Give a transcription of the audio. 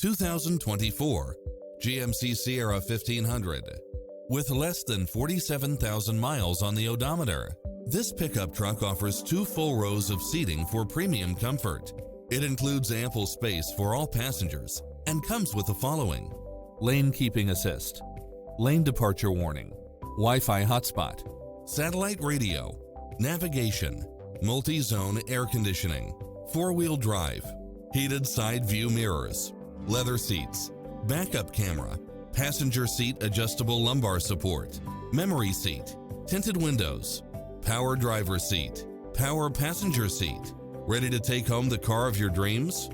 2024 GMC Sierra 1500. With less than 47,000 miles on the odometer, this pickup truck offers 2 full rows of seating for premium comfort. It includes ample space for all passengers and comes with the following: lane keeping assist, lane departure warning, Wi-Fi hotspot, satellite radio, navigation, multi-zone air conditioning, 4-wheel drive, heated side view mirrors, leather seats, backup camera, passenger seat adjustable lumbar support, memory seat, tinted windows, power driver seat, power passenger seat. Ready to take home the car of your dreams?